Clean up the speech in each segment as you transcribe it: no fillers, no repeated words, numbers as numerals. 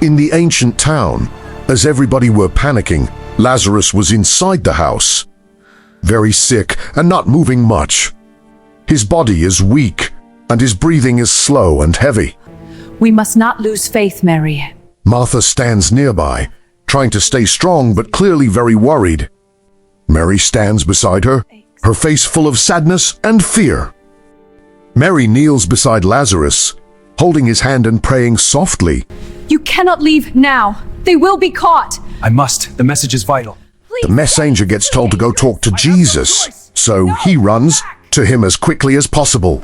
In the ancient town, as everybody were panicking, Lazarus was inside the house, very sick and not moving much. His body is weak, and his breathing is slow and heavy. We must not lose faith, Mary. Martha stands nearby, trying to stay strong but clearly very worried. Mary stands beside her, her face full of sadness and fear. Mary kneels beside Lazarus, holding his hand and praying softly. You cannot leave now. They will be caught. I must. The message is vital. The messenger gets told to go talk to Jesus, so he runs to him as quickly as possible.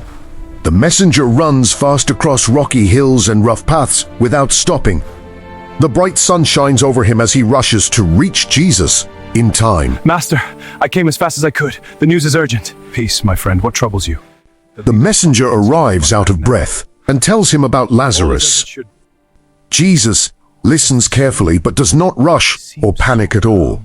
The messenger runs fast across rocky hills and rough paths without stopping. The bright sun shines over him as he rushes to reach Jesus in time. Master, I came as fast as I could. The news is urgent. Peace, my friend. What troubles you? The messenger arrives out of breath and tells him about Lazarus. Jesus listens carefully but does not rush or panic at all.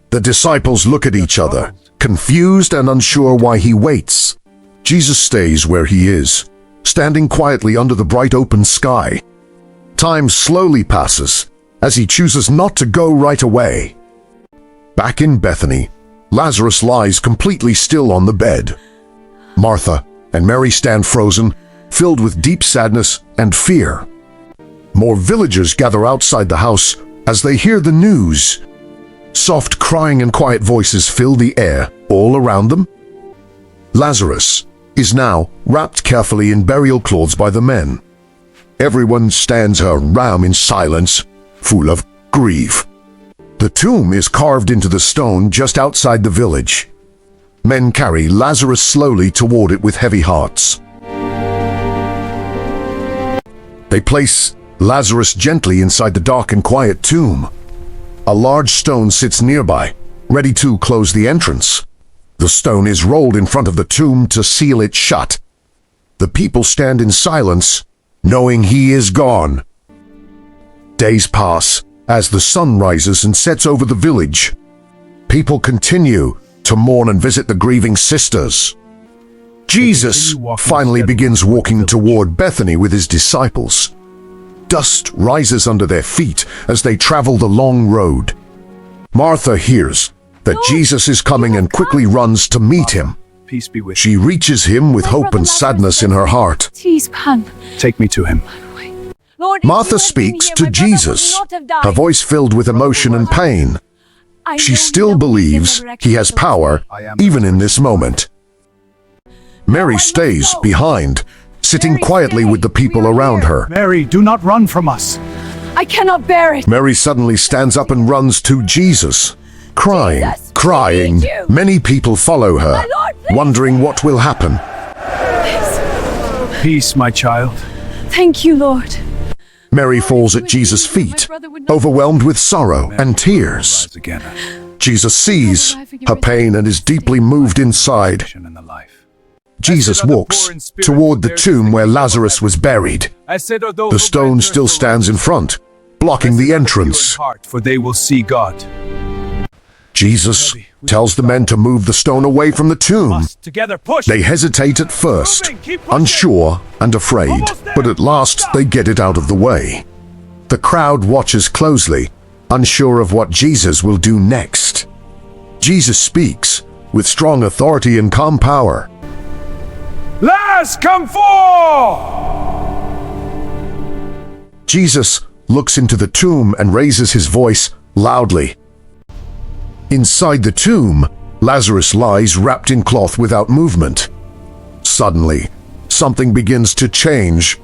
The disciples look at each other, confused and unsure why he waits. Jesus stays where he is, standing quietly under the bright open sky. Time slowly passes as he chooses not to go right away. Back in Bethany, Lazarus lies completely still on the bed. Martha and Mary stand frozen, filled with deep sadness and fear. More villagers gather outside the house as they hear the news. Soft crying and quiet voices fill the air all around them. Lazarus is now wrapped carefully in burial clothes by the men. Everyone stands around in silence, full of grief. The tomb is carved into the stone just outside the village. Men carry Lazarus slowly toward it with heavy hearts. They place Lazarus gently inside the dark and quiet tomb. A large stone sits nearby, ready to close the entrance. The stone is rolled in front of the tomb to seal it shut. The people stand in silence, knowing he is gone. Days pass as the sun rises and sets over the village. People continue to mourn and visit the grieving sisters. Jesus finally begins walking toward Bethany with his disciples. Dust rises under their feet as they travel the long road. Martha hears that Jesus is coming and quickly runs to meet him. Peace be with you. She reaches him with hope and sadness in her heart. Take me to him. Martha speaks to Jesus, her voice filled with emotion and pain. She still believes he has power, even in this moment. Mary stays behind, sitting quietly with the people around her. Mary, do not run from us. I cannot bear it. Mary suddenly stands up and runs to Jesus, crying, crying. Many people follow her, wondering what will happen. Peace, my child. Thank you, Lord. Mary falls at Jesus' feet, overwhelmed with sorrow and tears. Jesus sees her pain and is deeply moved inside. Jesus walks toward the tomb where Lazarus was buried. The stone still stands in front, blocking the entrance. For they will see God. Jesus tells the men to move the stone away from the tomb. Together, push. They hesitate at first, unsure and afraid, but at last they get it out of the way. The crowd watches closely, unsure of what Jesus will do next. Jesus speaks with strong authority and calm power. Let's come forth! Jesus looks into the tomb and raises his voice loudly. Inside the tomb, Lazarus lies wrapped in cloth without movement. Suddenly, something begins to change.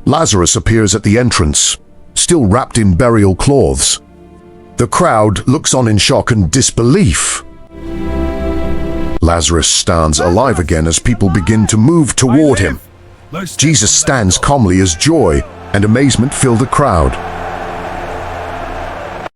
Lazarus appears at the entrance, still wrapped in burial clothes. The crowd looks on in shock and disbelief. Lazarus stands alive again as people begin to move toward him. Jesus stands calmly as joy and amazement fill the crowd.